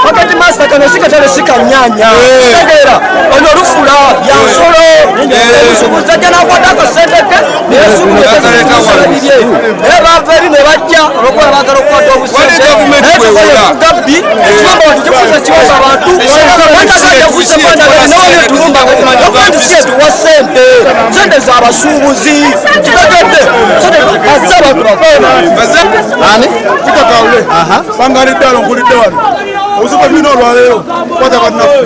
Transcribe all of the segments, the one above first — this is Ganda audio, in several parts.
wakati master kanashika tale shika nyanya tegera ono rufula ya nsolo subuza jana kwatako sendeke yesu kutekaleka walibye baveri ne bajja olokwa bagalo kwatwa obusente gabi ekibamba tukuza kiwaza abantu bakakuza bana n'abali tulumba okwandi setu wasente sente za basubuzi kitegedde sente azaba tukona nani tukakaule bangari dalo nkulidde wano uzuko bino olwaleero kwata banafu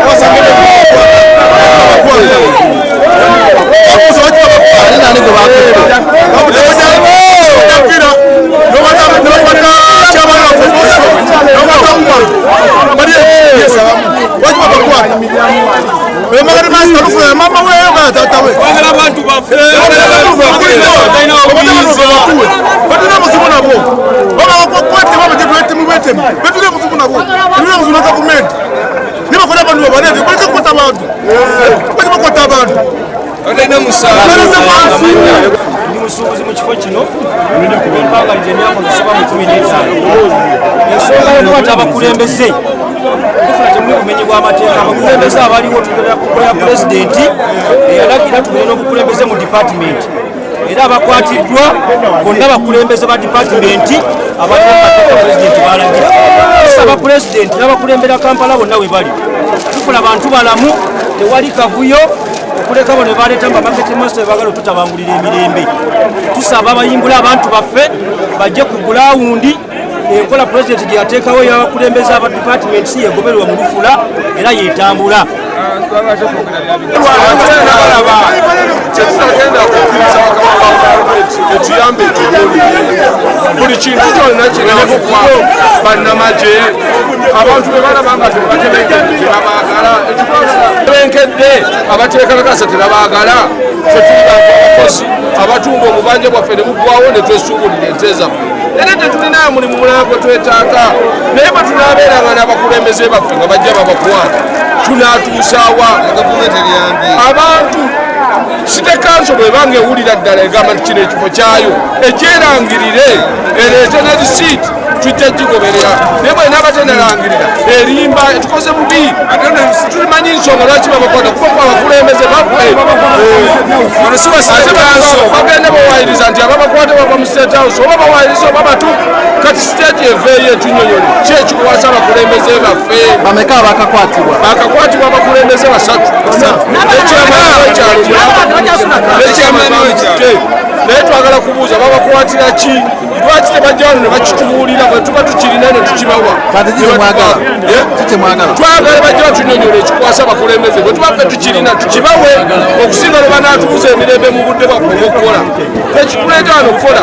wasangede mama wewe tata wewe wangala abantu bafe batuna musibona bo baba bakwete baba tebete mubete betule musibona bo betule musibona government niba kona abantu babalete bali kwata abantu bali kwata abantu olena musala ni musubuzi mu kifo kino ndi kubanga njenya ko nsoba mu 15 ensonga yo kwata abakulembeze kufuna temuli kumenyi kwa amateeka abakulembeze abaliwo tukolera kukola president eyalagira tugenda okukulembeze mu department era abakwatiddwa bonna bakulembeze ba department abateeka president balagira tusaba president n'abakulembera Kampala bonna we bali tufuna abantu balamu tewali kavuyo okuleka bano baleeta mu market master bagala tutabangulira emirembe tusaba abayimbula abantu baffe bajje ku ground enkola president gye yateekawo y'abakulembeze aba department si yegoberwa mu lufula era yeetambula etuyambe buli kintu kyonna kinavukwa bannamagye abantu bebalabanga tebatebenkedde tebabaagala ekibenkedde abateekalakasa tebabaagala fe tuli bantu abakozi abatunga omubanja bwaffe ne buggwawo ne twesuubulira ente zaffe era tetulinayo mulimu mulala gwe twetaaga naye bwe tunaabeeranga n'abakulembeze baffe nga bajja babakwata tunaatuusaawa abantu site kanso bwebanga ewulira ddala egamba nti kino ekifo kyayo egyerangirire ereete ne risiiti tujja gigoberera naye bwe nabatenderangirira erimba tukoze bubi tulimanyi ensonga lwaki babakwata kuba abakulembeze bagende bawayiriza nti ababakwate bava mu state house oba bawayiriza oba batu kati state eveeyo etunyonyole ki ekikuwasa abakulembeze baffe bameka bakakwatibwa abakulembeze basatu naye twagala kubuuza babakwatira ki lwaki tebajjawano ne bakitubuulira bwe tuba tukirina ne tukibawa twagala bajja batunyonyola ekikwasa abakulembeze bwe tubaffe tukirina tukibawe okusinga lwe banaatubuza emirembe mu budde bwaffe okukola tekituleeta wano okukola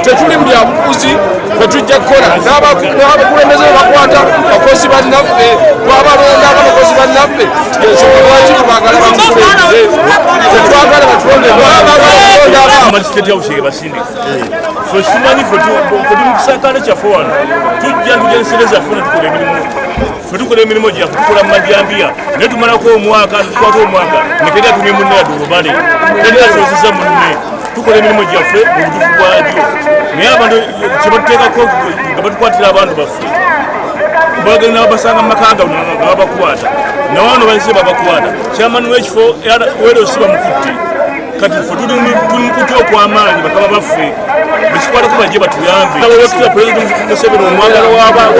tetuli buli abubuzi bwe tujja kukola n'abakulembeze bebakwata bakozi bannaffe twabalonda abakozi bannaffe ensonga lwaki tubagala bamukulembeze tetwagala batulonde so simanyi feti mukisakale kyaffe wano tujja tugensereza ffe netukola emirimu ffe tukola emirimu gyaffe tukola mumajambiya naye tumalako omwaka tukwata omwaka nekeri atumye munne yadobale teri asozesa munne tukola emirimu gyaffe mu butufu bwagyo naye abantu kyebatuteekako nga batukwatira abantu baffe bagenda nabasanga mumaka gabwe nga babakwata nawano baise babakwata kyamani wekifo wera osiba mukutte kati ffe tuli mukuti okw'amaanyi bakaba baffe bekikwatako bajje batuyambe abawekitira pulezidenti Museveni omwagala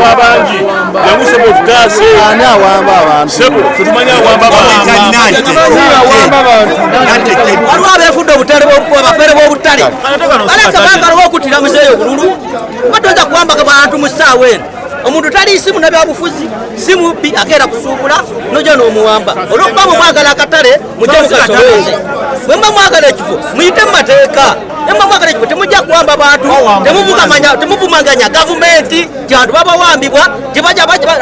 w'abangi yangu sebo otutaase sebo tetumanyi awamba waliwo abeefudde abafere b'obutale baleka baagala w'okuttira muzeeyo obululu batoza kuwambaka bantu mu ssaawa eno omuntu tali simu nabyabufuzi simu bi akeera kusuubula noja n'omuwamba olwokuba mumwagala akatale mujja mukasobeze bwe mba mwagala ekifo muyite mu mateeka nemba mwagala ekifo temujja kuwamba bantu temuvumanganya gavumenti kyantu babawambibwa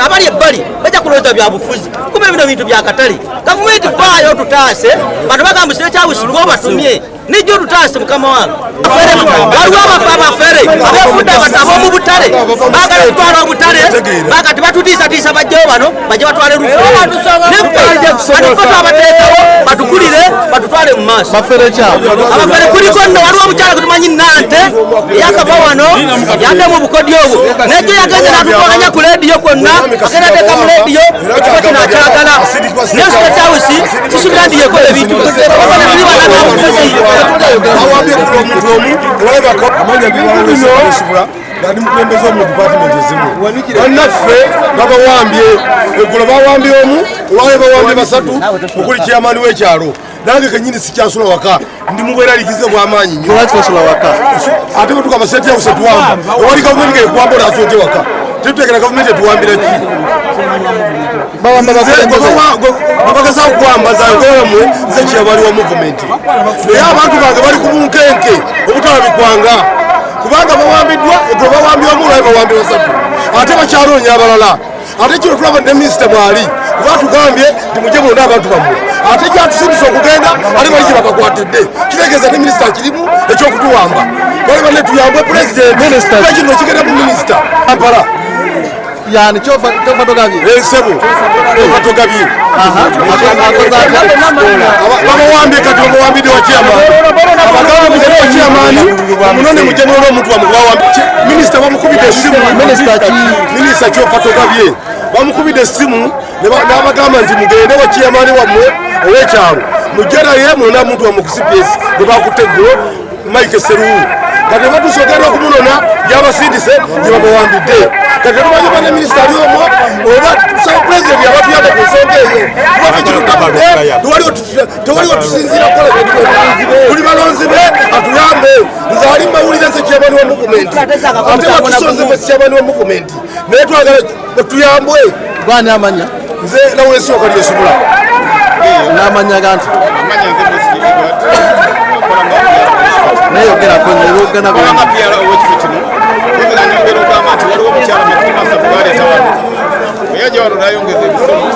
abali ebbali bajja kuloweza byabufuzi kuba bino bintu byakatale gavumenti faayo tutaase bantu bagamba sirekyawusi lwo batumye nijjo tutaase mukama wange waliwo abafere abefudde ab'omu butale baagala kutwala obutale bagati batutiisatiisa bajjawo bano bajje batwale rufunefe abateekawo batukulire batutwale mu maaso abafere kuliko nno waliwo omukyala kutumanyi nante yakava wano yadde mu bukodyo obwo nejjo yagenze natutwalanya ku lediyo kwonna agenda ateeka mu lediyo ekifo kino akyagala naye sitawusi kisubira ndi yekola ebintu bawambye kuba omuntu omu olabako amanya bino bali mukulembeza omu department ezimu bannaffe babawambye eggulo bawambye omu olwayo bawambye basatu okuli kyamaani w'ekyalo nange kenyini sikyasula waka ndi mubweralikize bw'amaanyi nnyo ate bwetukaba sente yawuse tuwamba ewali gavumenti ngekuwamba olaasoote waka tetutekera gavumenti etuwambira ki bagezao kwambaza nkolamwe nze kyabali wa movumenti naye abantu bange bali ku bunkenke obutalabikwanga kubanga bawambiddwa egwe bawambiwamu olwayo bawambi basatu ate bakyaloonya abalala ate kino tulaba ne minisita mwali kuba tugambye nti mujje mulonde abantu bammwe ate gyatusindisa okugenda ate bali gye bakakwatidde kitegeeza ne minisita kirimu ekyokutuwamba bali banne tuyambwe pulezidenti kino kigenda mu minisita Kampala yani chofa togabye sebo togabye bamawambye kati bamawambidde wa chairman abagawambidde wa chairman munone mujenero omuntu bamugawambye minisita bamukubidde essimu minisita chofa togabye bamukubidde essimu n'abagamba nti mugende wa chairman wammwe ow'ekyalo mujjerayo mulona omuntu wamukusipyesi gwe bakuteggo Mike Seruwu kati batusogera okumunona gyabasindise gye babawambidde kati tumanyi bane minisita ali omwo oba pulezidenti yabatuyamba ku nsonga eyo tewaliwo tusinziira kukola buli balonzi be atuyambe nze ali mawulire nze kyamani wa muvumenti ate watusonze fe kyamani wa muvumenti naye twagala tuyambwe gwani amanya nze lawulensiwa lyesubula namanya ganti nayogera konyegana kubanga piyala owekifo kino ogera nyongera ogamba nti waliwo omukyala mekimasa bwaleeta wano eyajja wano nayongeza ebisomo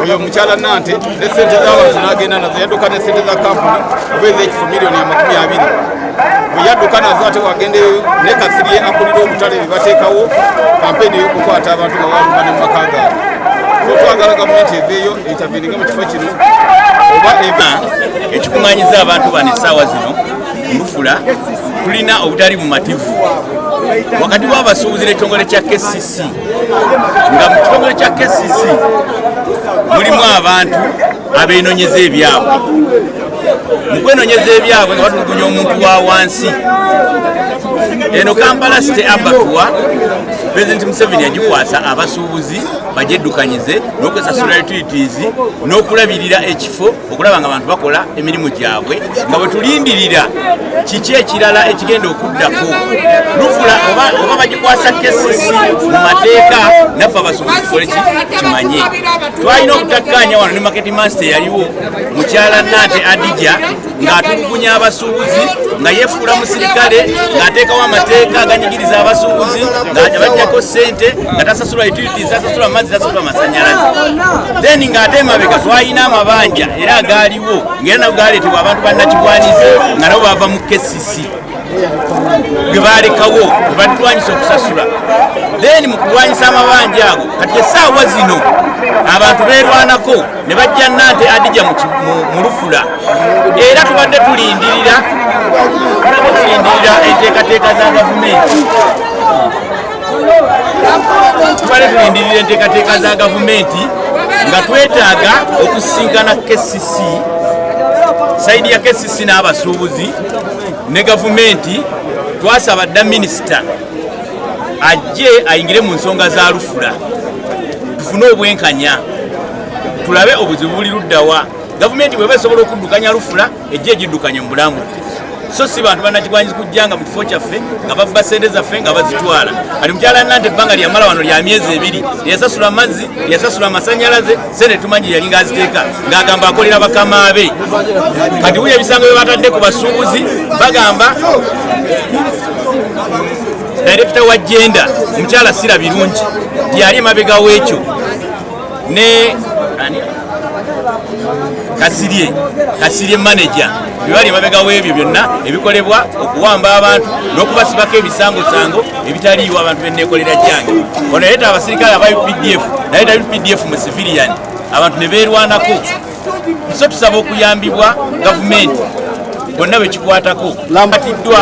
oyo omukyala nante ne sente z'abantu n'agenda nazo yadduka ne sente za kampuni oba ez'ekifo miliyoni 20 bwe yadduka nazo ate wagendeyo ne kasirye akulira obutale bye bateekawo kampeni y'okukwata abantu nga balumba ne mu maka gaabwe so twagala gavumenti eveeyo etavininga mu kifo kino oba eba ekikuŋŋaanyiza abantu bano essaawa zino Lufula tulina obutali bumativu wakati w'abasuubuzi n'ekitongole kya KCC nga mu kitongole kya KCC mulimu abantu abeenonyeza ebyabwe mu kwenonyeza ebyabwe nga batulugunya omuntu wa wansi eno Kampala City Abattoir President Museveni yagikwasa abasuubuzi bageddukanyize n'okwesasula utilities n'okulabirira ekifo okulaba nga abantu bakola emirimu gyabwe nga bwe tulindirira kiki ekirala ekigenda okuddako lufula oba bagikwasa KCC mu mateeka naffe abasuubuzi tukole kimanye twalina okutakkaanya wano ne market master yaliwo mukyala Nante Adija ng'atulugunya abasuubuzi nga yeefuula musirikale ng'ateekawo amateeka aganyigiriza abasuubuzi ng'abajjako ssente nga tasasula utilities tasasula amazzi tasasula amasannyalaze then ng'ate emabega twalina amabanja era agaaliwo ng'era nago gaaleetebwa abantu bannakigwanize nga nabo baava mu KCC ge baalekawo ge batulwanyisa okusasula then mu kulwanyisa amabanja ago kati essaawa zino abantu beerwanako ne bajja Nante Adija mu lufula era tubadde tulindirira enteekateeka za gavumenti enteekateeka za gavumenti nga twetaaga okusisinkana KCC saidi ya KCC n'abasuubuzi ne gavumenti twasaba dda minisita ajje ayingire mu nsonga za lufula tufune obwenkanya tulabe obuzibu buli luddawa gavumenti bweba esobola okuddukanya lufula ejje egiddukanye mu bulamu so si bantu bannakigwanyiza kujjanga mu kifo kyaffe nga bavuba ssente zaffe nga bazitwala kati mukyala Nante ebbanga lyamala wano lya myezi 2 yasasula amazzi yasasula amasannyalaze ssente tumanyi yali ng'aziteeka ng'agamba akolera bakama be kati wuli ebisango bye batadde ku basuubuzi bagamba director wa gender mukyala Sira Birungi yali emabega w'ekyo ne Kasirye manager bibali emabega w'ebyo byonna ebikolebwa okuwamba abantu n'okubasibako ebisangosango ebitaliiwo abantu benneekolera gyange ono yaleeta abasirikale aba UPDF naleeta UPDF mu civilian abantu ne beerwanako so tusaba okuyambibwa gavumenti bonna bekikwatako atiddwa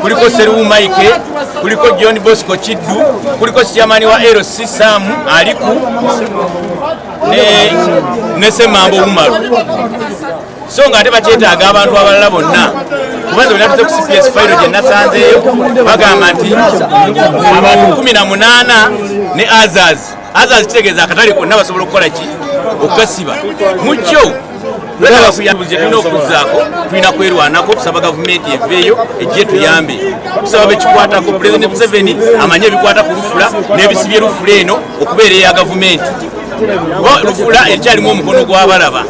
kuliko Seruwu Mike kuliko John Bosco Kiddu kuliko chairman wa LC Sam Aliku ne Semambo Umaru so nga ate bakyetaaga abantu abalala bonna kubanza bwe natuze ku CPS fayiro gye nasanzeeyo bagamba nti abantu 18 ne Azaz kitegeeza akatale konna basobola okukola ki okukasiba mukyo Kuyabuze tulina okuzzaako tulina kwerwanako tusaba gavumenti eveeyo ejje tuyambe tusaba bekikwatako President Museveni amanye ebikwata ku lufula n'ebisibye lufula eno okubeera eya gavumenti lufula ekyalimu omukono gw'abalaba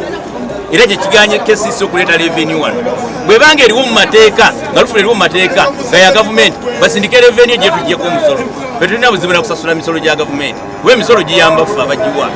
era gye kiganye KCC okuleeta revenue wano bwebanga eriwo mu mateeka nga lufula eriwo mu mateeka nga ya gavumenti basindike revenue gye tuggyeko omusolo fe tulina buzibu na kusasula misolo gya gavumenti kuba emisolo giyamba ffe abagiwa